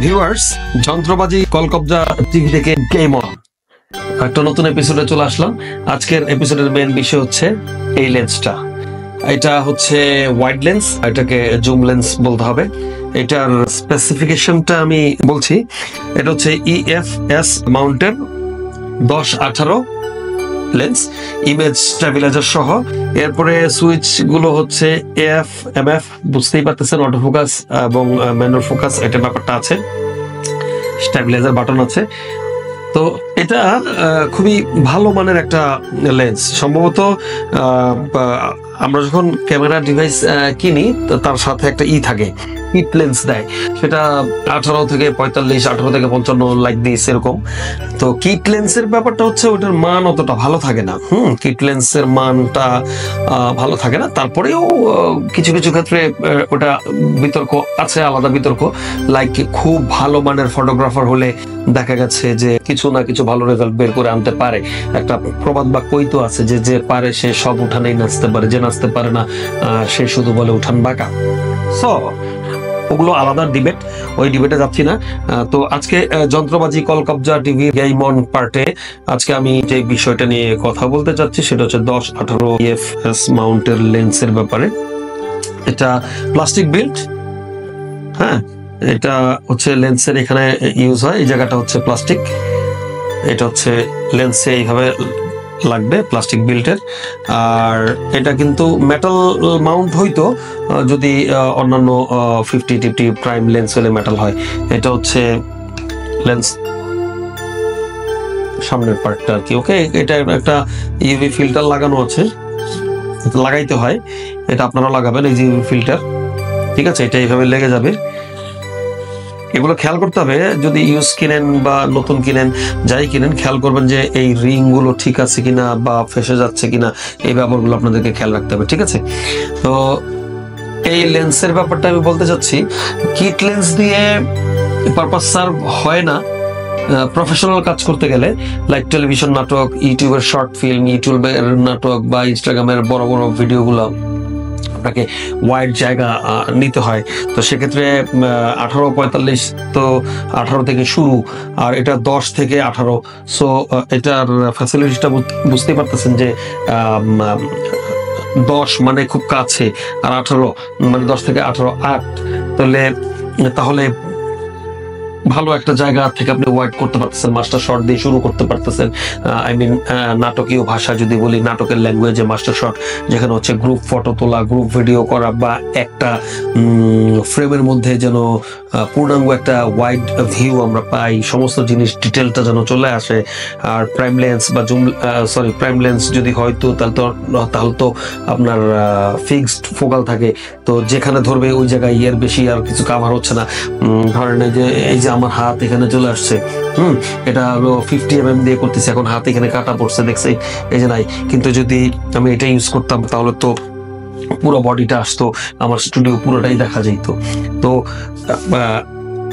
Viewers, যন্ত্রবাজি কলকবজা TV থেকে game on একটা নতুন এপিসোডে চলে আসলাম। আজকের এপিসোডের মেইন বিষয় হচ্ছে এই লেন্সটা। এটা হচ্ছে ওয়াইড লেন্স, এটাকে জুম লেন্স বলতে হবে। এটার স্পেসিফিকেশনটা আমি বলছি। এটা হচ্ছে EFS মাউন্টের 10-18 লেন্স, ইমেজ স্ট্যাবিলাইজার সহ। এরপরে সুইচ গুলো হচ্ছে AF MF, বুঝতেই পারতেছেন, অটো ফোকাস এবং ম্যানুয়াল ফোকাস, এটা ব্যাপারটা আছে। স্ট্যাবিলাইজার বাটন আছে। তো এটা খুবই ভালো মানের একটা লেন্স। সম্ভবত আমরা যখন ক্যামেরা ডিভাইস কিনি তার সাথে একটা থাকে, কিট লেন্স দেয়, সেটা 18 থেকে 45, 18 থেকে 55 লাইক দিস এরকম। তো কিট লেন্সের ব্যাপারটা হচ্ছে ওটার মান অতটা ভালো থাকে না। কিট লেন্সের মানটা ভালো থাকে না। তারপরেও কিছু কিছু ক্ষেত্রে ওটা বিতর্ক আছে, আলাদা বিতর্ক। লাইক খুব ভালো মানের ফটোগ্রাফার হলে দেখা গেছে যে কিছু না কিছু ভালো রেজাল্ট বের করে আনতে পারে। একটা প্রবাদ বা কৈতো আছে যে যে পারে সে সব উঠানেই নাচতে পারে, যে নাচতে পারে না সে শুধু বলে উঠান বাঁকা। সো ওগুলো আলাদা ডিবেট, ওই ডিবেটে যাচ্ছি না। তো আজকে যন্ত্রবাজি কলকবজা টিভি গেম অন পার্টে আজকে আমি যে বিষয়টা নিয়ে কথা বলতে চাচ্ছি সেটা হচ্ছে 10-18 EFS মাউন্টের লেন্সের ব্যাপারে। এটা প্লাস্টিক বিল্ড, হ্যাঁ, এটা হচ্ছে লেন্সের এখানে ইউজ হয়, এই জায়গাটা হচ্ছে প্লাস্টিক। এটা হচ্ছে লেন্সে এইভাবে লাগবে, প্লাস্টিক বিল্টের। আর এটা কিন্তু মেটাল মাউন্ট হইতো যদি অন্যান্য 50-50 প্রাইম লেন্স হলে মেটাল হয়। এটা হচ্ছে লেন্স সামনের পার্টটা আর কি। ওকে, এটা একটা ইউভি ফিল্টার লাগানো আছে, লাগাইতে হয়, এটা আপনারা লাগাবেন, এই যে ইউভি ফিল্টার, ঠিক আছে। এটা এইভাবে লেগে যাবে। এগুলো খেয়াল করতে হবে, যদি ইউজ কিনেন বা নতুন কিনেন, যাই কিনেন, খেয়াল করবেন যে এই রিং গুলো ঠিক আছে কিনা বা ফেসে যাচ্ছে কিনা, এই ব্যাপারগুলো আপনাদেরকে খেয়াল রাখতে হবে, ঠিক আছে। তো এই লেন্সের ব্যাপারটা আমি বলতে চাচ্ছি, কিট লেন্স দিয়ে পারপাস সার্ভ হয় না প্রফেশনাল কাজ করতে গেলে। লাইক টেলিভিশন নাটক, ইউটিউবের শর্ট ফিল্ম, ইউটিউবের নাটক বা ইনস্টাগ্রামের বড় বড় ভিডিওগুলো আপনাকে ওয়াইড জায়গা নিতে হয়। তো সেক্ষেত্রে 18-45, তো 18 থেকে শুরু, আর এটা 10 থেকে 18। সো এটার ফ্যাসিলিটিসটা বুঝতেই পারতেছেন যে 10 মানে খুব কাছে, আর 18 মানে 10 থেকে 18 8, তাহলে ভালো একটা জায়গা থেকে আপনি ওয়াইড করতে পারতেছেন, মাস্টার শট দিয়ে শুরু করতে পারতেছেন। আই মিন নাটকীয় ভাষা যদি বলি, নাটকের ল্যাঙ্গুয়েজে মাস্টার শট, যেখানে হচ্ছে গ্রুপ ফটো তোলা, গ্রুপ ভিডিও করা, বা একটা ফ্রেমের মধ্যে যেন পূর্ণাঙ্গ একটা ওয়াইড ভিউ আমরা পাই, সমস্ত জিনিস ডিটেলটা যেন চলে আসে। আর প্রাইম লেন্স বা প্রাইম লেন্স যদি হয়তো তাহলে তো আপনার ফিক্সড ফোকাল থাকে, তো যেখানে ধরবে ওই জায়গায় এর বেশি আর কিছু কাভার হচ্ছে না। ধরেন এই যে আমার হাত এখানে চলে আসছে, এটা হলো 50 mm দিয়ে করতেছি, এখন হাত এখানে কাটা পড়ছে, দেখছি এই যে নাই। কিন্তু যদি আমি এটা ইউজ করতাম তাহলে তো পুরো বডিটা আসতো, আমার স্টুডিও পুরোটাই দেখা যেত। তো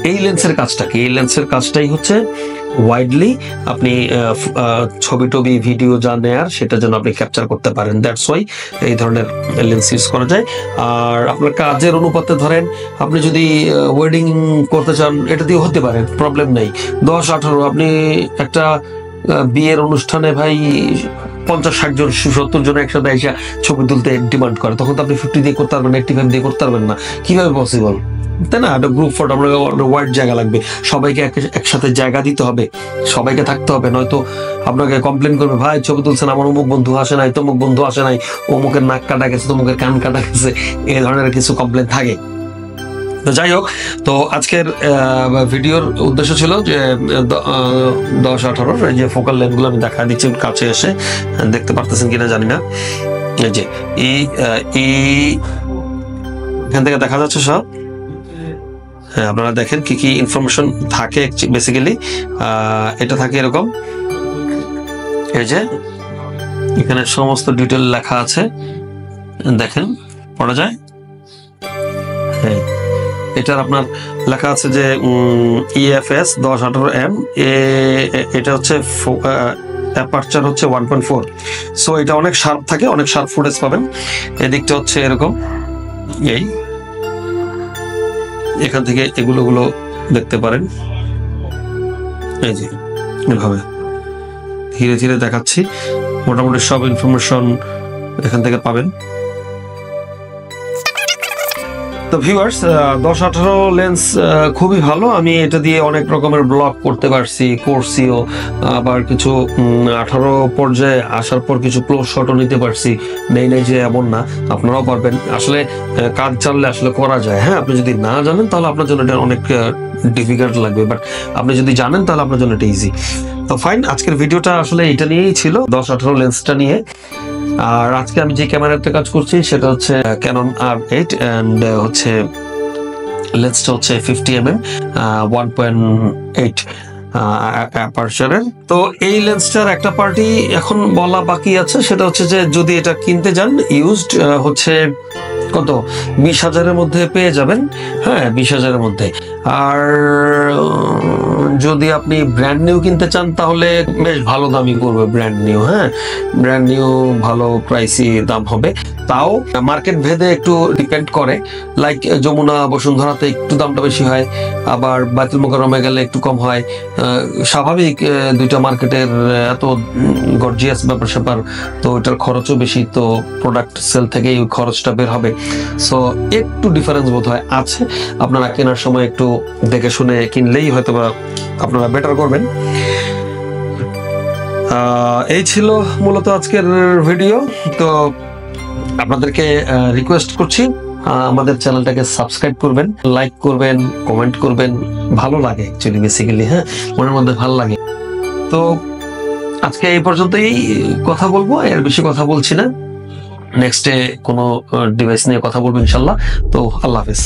এই লেন্সের কাজটা কি? এই লেন্সের কাজটাই হচ্ছে ওয়াইডলি আপনি ছবি টবি ভিডিও যা নেয়ার সেটা যেন আপনি ক্যাপচার করতে পারেন। দ্যাটস ওয়াই এই ধরনের লেন্স ইউজ করা যায়। আর আপনার কাজের অনুপাতে ধরেন আপনি যদি ওয়েডিং করতে চান, এটা দিয়ে হতে পারে, প্রবলেম নেই। 10-18 আপনি একটা বিয়ের অনুষ্ঠানে ভাই 50-60 জন 70 জন একসাথে এসে ছবি তুলতে ডিমান্ড করে, তখন তো আপনি 50 দিয়ে করতে পারবেন না, 85 দিয়ে করতে পারবেন না, কিভাবে পসিবল, তাই না? একটা গ্রুপ ফটো আপনাকে ওয়াইড জায়গা লাগবে, সবাইকে একসাথে জায়গা দিতে হবে, সবাইকে থাকতে হবে, নয়তো আপনাকে কমপ্লেন করবে, ভাই ছবি তুলছেন, আমার অমুক বন্ধু আসে নাই, তমুক বন্ধু আসে নাই, অমুকের নাক কাটা গেছে, তমুকের কান কাটা গেছে, এই ধরনের কিছু কমপ্লেন থাকে। তো যাই হোক, তো আজকের ভিডিওর উদ্দেশ্য ছিল যে 10-18 এই যে ফোকাল লেন্সগুলো আমি দেখা দিচ্ছি কাছে এসে, দেখতে পারতেছেন কিনা জানি না। এই যে এখান থেকে দেখা যাচ্ছে সব। হ্যাঁ, আপনারা দেখেন কি কি ইনফরমেশন থাকে বেসিক্যালি। এটা থাকে এরকম, এই যে এখানে সমস্ত ডিটেল লেখা আছে, দেখেন পড়া যায়। হ্যাঁ, এটার আপনার লেখা আছে যে EFS 10-18 M, এটা হচ্ছে অ্যাপারচার হচ্ছে 1.4। সো এটা অনেক শার্প থাকে, অনেক শার্প ফুটেজ পাবেন। এদিকটা হচ্ছে এরকম, এখান থেকে এগুলো দেখতে পারেন। এই যে এভাবে ধীরে ধীরে দেখাচ্ছি, মোটামুটি সব ইনফরমেশন এখান থেকে পাবেন। তো ভিউয়ার্স, 10-18 লেন্স খুবই ভালো। আমি এটা দিয়ে অনেক রকমের ব্লগ করতে করছিও, আবার কিছু 18 পর্যায়ে আসার পর কিছু ক্লোজ শটও নিতে পারছি। নেই যে এমন না, আপনারাও পারবেন। আসলে কাজ জানলে আসলে করা যায়। হ্যাঁ, আপনি যদি না জানেন তাহলে আপনার জন্য এটা অনেক ডিফিকাল্ট লাগবে, বাট আপনি যদি জানেন তাহলে আপনার জন্য এটা ইজি। তো ফাইন, আজকের ভিডিওটা আসলে এটা নিয়েই ছিল, 10-18 লেন্সটা নিয়ে। আর আজকে আমি যে ক্যামেরাতে কাজ করছি সেটা হচ্ছে ক্যানন R8 এন্ড হচ্ছে লেন্সটা হচ্ছে 50mm 1.8 অ্যাপারচারের। তো এই লেন্সটার একটা পার্টি এখন বলা বাকি আছে, সেটা হচ্ছে যে যদি এটা কিনতে যান ইউজড হচ্ছে কত 20,000-এর মধ্যে পেয়ে যাবেন। হ্যাঁ, 20,000-এর মধ্যে। আর যদি আপনি ব্র্যান্ড নিউ কিনতে চান তাহলে বেশ ভালো দামই করবে ব্র্যান্ড নিউ। হ্যাঁ, ব্র্যান্ড নিউ ভালো প্রাইসি দাম হবে, তাও মার্কেট ভেদে একটু ডিপেন্ড করে। লাইক যমুনা বসুন্ধরাতে একটু দামটা বেশি হয়, আবার বায়তুল মোকাররমে গেলে একটু কম হয়। স্বাভাবিক, দুইটা মার্কেটের এত গর্জিয়াস ব্যাপার স্যাপার, তো এটার খরচও বেশি, তো প্রোডাক্ট সেল থেকেই খরচটা বের হবে। সো একটু ডিফারেন্স বোধ হয় আছে। আপনারা কেনার সময় একটু দেখে শুনে কিনলেই হয়তো বা আপনারা বেটার করবেন। এই ছিল মূলত আজকের ভিডিও। তো আপনাদেরকে রিকোয়েস্ট করছি আমাদের চ্যানেলটাকে সাবস্ক্রাইব করবেন, লাইক করবেন, কমেন্ট করবেন। ভালো লাগে অ্যাকচুয়ালি, বেসিক্যালি। হ্যাঁ, মনের মধ্যে ভালো লাগে। তো আজকে এই পর্যন্তই কথা বলবো, এর বেশি কথা বলছি না। নেক্সটে কোনো ডিভাইস নিয়ে কথা বলবো ইনশাল্লাহ। তো আল্লাহ হাফেজ।